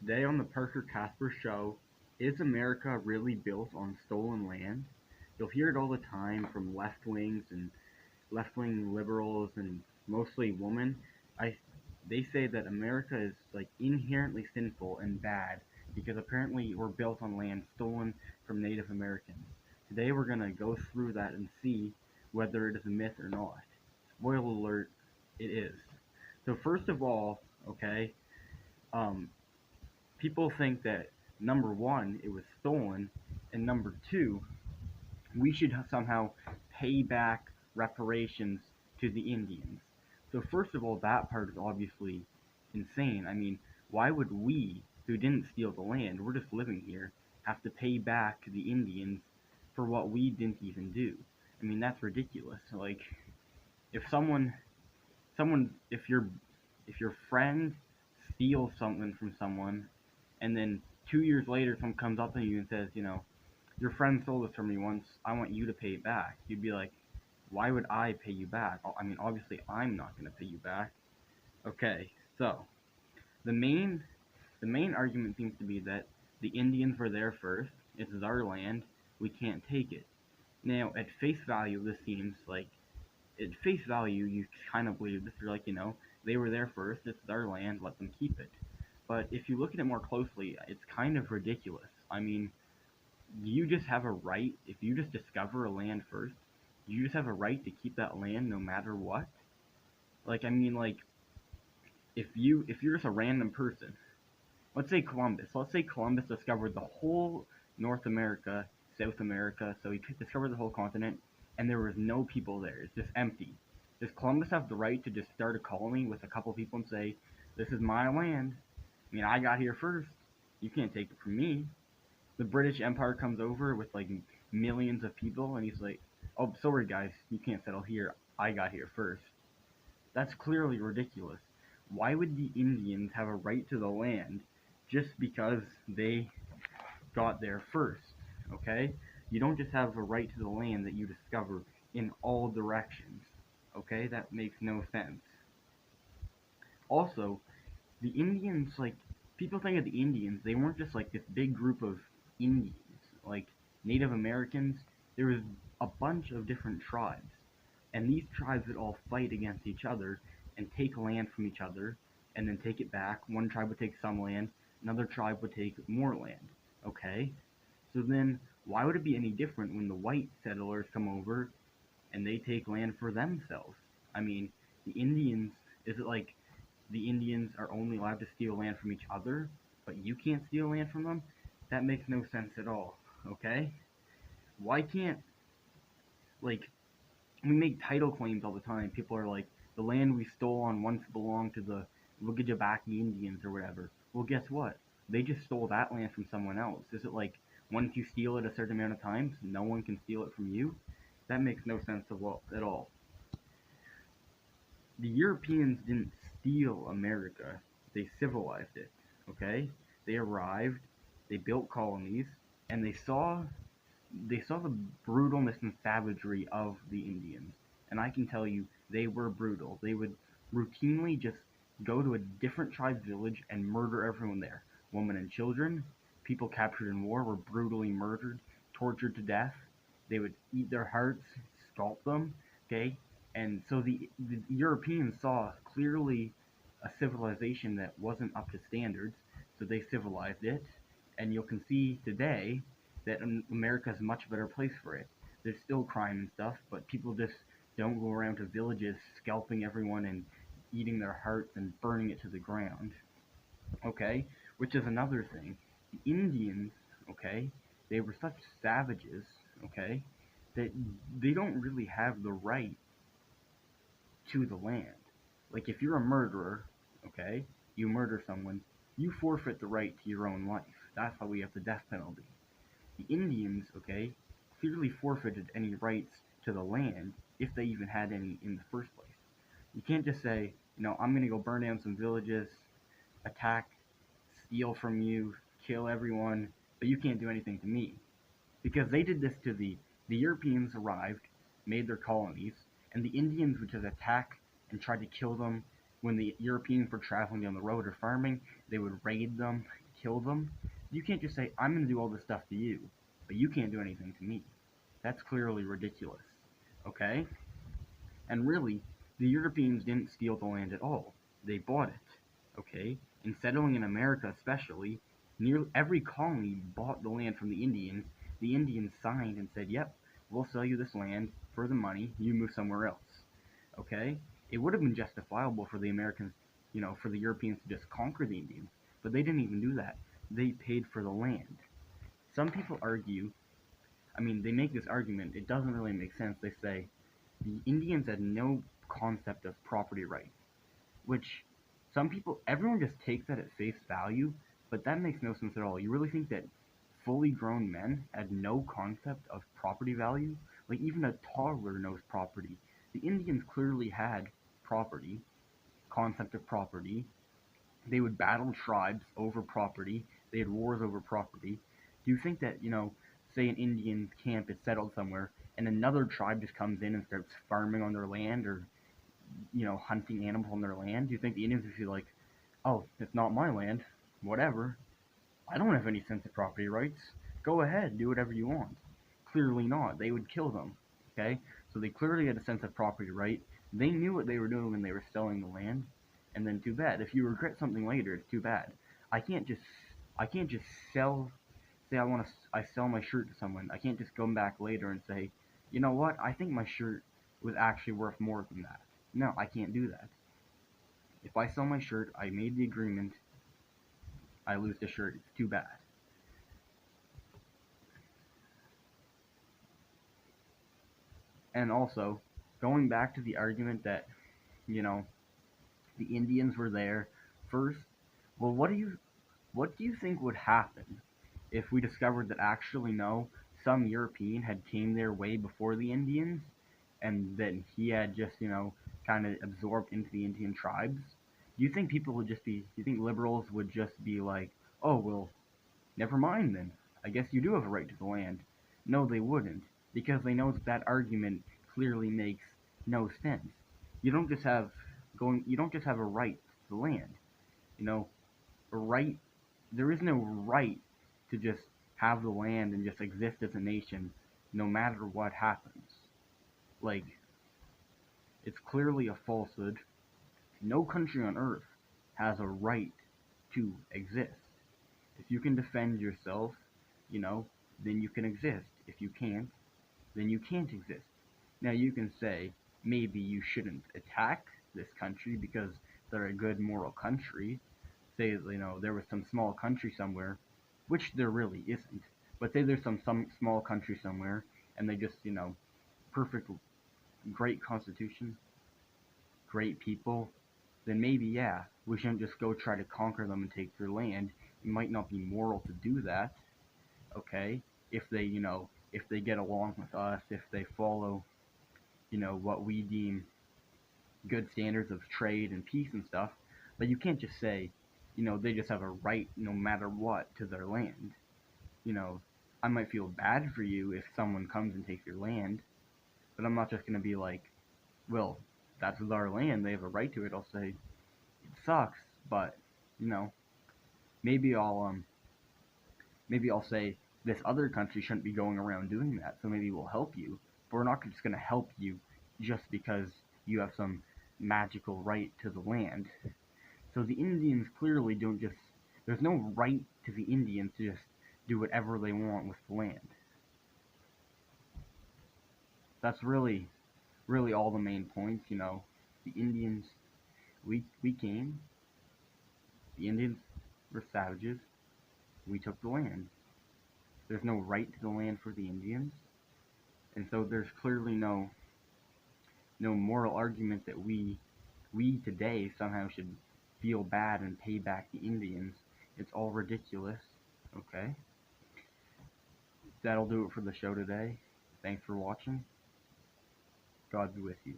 Today on the Parker Casper Show, is America really built on stolen land? You'll hear it all the time from left wing liberals and mostly women. I They say that America is like inherently sinful and bad because apparently we're built on land stolen from Native Americans. Today we're gonna go through that and see whether it is a myth or not. Spoiler alert, it is. So first of all, okay, um, people think that number one, it was stolen, and number two, we should somehow pay back reparations to the Indians. So first of all, that part is obviously insane. I mean, why would we, who didn't steal the land, we're just living here, have to pay back to the Indians for what we didn't even do? I mean, that's ridiculous. Like, if if your friend steals something from someone, and then 2 years later, someone comes up to you and says, your friend stole this from me once. I want you to pay it back. You'd be like, why would I pay you back? I mean, obviously, I'm not going to pay you back. Okay, so the main the main argument seems to be that the Indians were there first. This is our land. We can't take it. Now, at face value, this seems like at face value, you kind of believe this. You're like, they were there first. This is our land. Let them keep it. But if you look at it more closely, it's kind of ridiculous. I mean, you just have a right, if you just discover a land first, you just have a right to keep that land no matter what. Like, I mean, like, if you're just a random person, let's say Columbus discovered the whole North America, South America, so he discovered the whole continent, and there was no people there. It's just empty. Does Columbus have the right to just start a colony with a couple people and say, this is my land? I mean, I got here first. You can't take it from me. The British Empire comes over with like millions of people, and he's like, "Oh, sorry guys, you can't settle here. I got here first." That's clearly ridiculous. Why would the Indians have a right to the land just because they got there first? Okay, you don't just have a right to the land that you discover in all directions. Okay, that makes no sense. Also, the Indians, like, people think of the Indians, they weren't just like this big group of Indians, like Native Americans. There was a bunch of different tribes, and these tribes would all fight against each other and take land from each other and then take it back. One tribe would take some land, another tribe would take more land. Okay? So then, why would it be any different when the white settlers come over and they take land for themselves? I mean, the Indians, is it like the Indians are only allowed to steal land from each other, but you can't steal land from them? That makes no sense at all. Okay? Why can't, like, we make title claims all the time. People are like, the land we stole on once belonged to the Wigajabaki Indians or whatever. Well, guess what? They just stole that land from someone else. Is it like once you steal it a certain amount of times, no one can steal it from you? That makes no sense at all. The Europeans didn't steal America, they civilized it. Okay? They arrived, they built colonies, and they saw the brutalness and savagery of the Indians. And I can tell you, they were brutal. They would routinely just go to a different tribe's village and murder everyone there. Women and children, people captured in war were brutally murdered, tortured to death. They would eat their hearts, scalp them, okay? And so the Europeans saw clearly a civilization that wasn't up to standards, so they civilized it. And you can see today that America is a much better place for it. There's still crime and stuff, but people just don't go around to villages scalping everyone and eating their hearts and burning it to the ground. Okay? Which is another thing. The Indians, okay, they were such savages, okay, that they don't really have the right to the land. Like, if you're a murderer, okay, you murder someone, you forfeit the right to your own life. That's why we have the death penalty. The Indians, okay, clearly forfeited any rights to the land, if they even had any in the first place. You can't just say, I'm going to go burn down some villages, attack, steal from you, kill everyone, but you can't do anything to me. Because they did this to the Europeans arrived, made their colonies, and the Indians would just attack and try to kill them when the Europeans were traveling down the road or farming. They would raid them, kill them, you can't just say, I'm going to do all this stuff to you, but you can't do anything to me. That's clearly ridiculous. Okay? And really, the Europeans didn't steal the land at all. They bought it. Okay? In settling in America especially, nearly every colony bought the land from the Indians. The Indians signed and said, yep, we'll sell you this land for the money, you move somewhere else. Okay? It would have been justifiable for the Americans, for the Europeans to just conquer the Indians, but they didn't even do that. They paid for the land. Some people argue, they make this argument, it doesn't really make sense. They say the Indians had no concept of property rights, which everyone just takes that at face value, but that makes no sense at all. You really think that fully grown men had no concept of property value? Like, even a toddler knows property. The Indians clearly had property, concept of property. They would battle tribes over property. They had wars over property. Do you think that, say an Indian camp is settled somewhere, and another tribe just comes in and starts farming on their land, or, hunting animals on their land? Do you think the Indians would feel like, oh, it's not my land, whatever, I don't have any sense of property rights, go ahead, do whatever you want? Clearly not. They would kill them. Okay? So they clearly had a sense of property right. They knew what they were doing when they were selling the land. And then too bad. If you regret something later, it's too bad. I can't just sell, say I sell my shirt to someone. I can't just come back later and say, you know what, I think my shirt was actually worth more than that. No, I can't do that. If I sell my shirt, I made the agreement, I lose the shirt, it's too bad. And also, going back to the argument that, the Indians were there first, well, what do you think would happen if we discovered that actually no, some European had came there way before the Indians, and then he had just, kind of absorbed into the Indian tribes? Do you think do you think liberals would just be like, oh, well, never mind then. I guess you do have a right to the land. No, they wouldn't, because they know that that argument clearly makes no sense. You don't just have you don't just have a right to the land. You know, a right there is no right to just have the land and just exist as a nation no matter what happens. Like, it's clearly a falsehood. No country on earth has a right to exist. If you can defend yourself, you know, then you can exist. If you can't, then you can't exist. Now you can say, maybe you shouldn't attack this country because they're a good moral country. Say, there was some small country somewhere, which there really isn't. But say there's some small country somewhere, and they just, perfect, great constitution, great people, then maybe, yeah, we shouldn't just go try to conquer them and take their land. It might not be moral to do that, okay? If they get along with us, if they follow, what we deem good standards of trade and peace and stuff. But you can't just say, they just have a right no matter what to their land. You know, I might feel bad for you if someone comes and takes your land, but I'm not just going to be like, well, that's our land, they have a right to it. I'll say, it sucks, but, you know, maybe I'll say this other country shouldn't be going around doing that, so maybe we'll help you. But we're not just going to help you just because you have some magical right to the land. So the Indians clearly don't just, there's no right to the Indians to just do whatever they want with the land. That's really, really all the main points, The Indians, we came, the Indians were savages, we took the land. There's no right to the land for the Indians, and so there's clearly no moral argument that we today somehow should feel bad and pay back the Indians. It's all ridiculous. Okay? That'll do it for the show today. Thanks for watching. God be with you.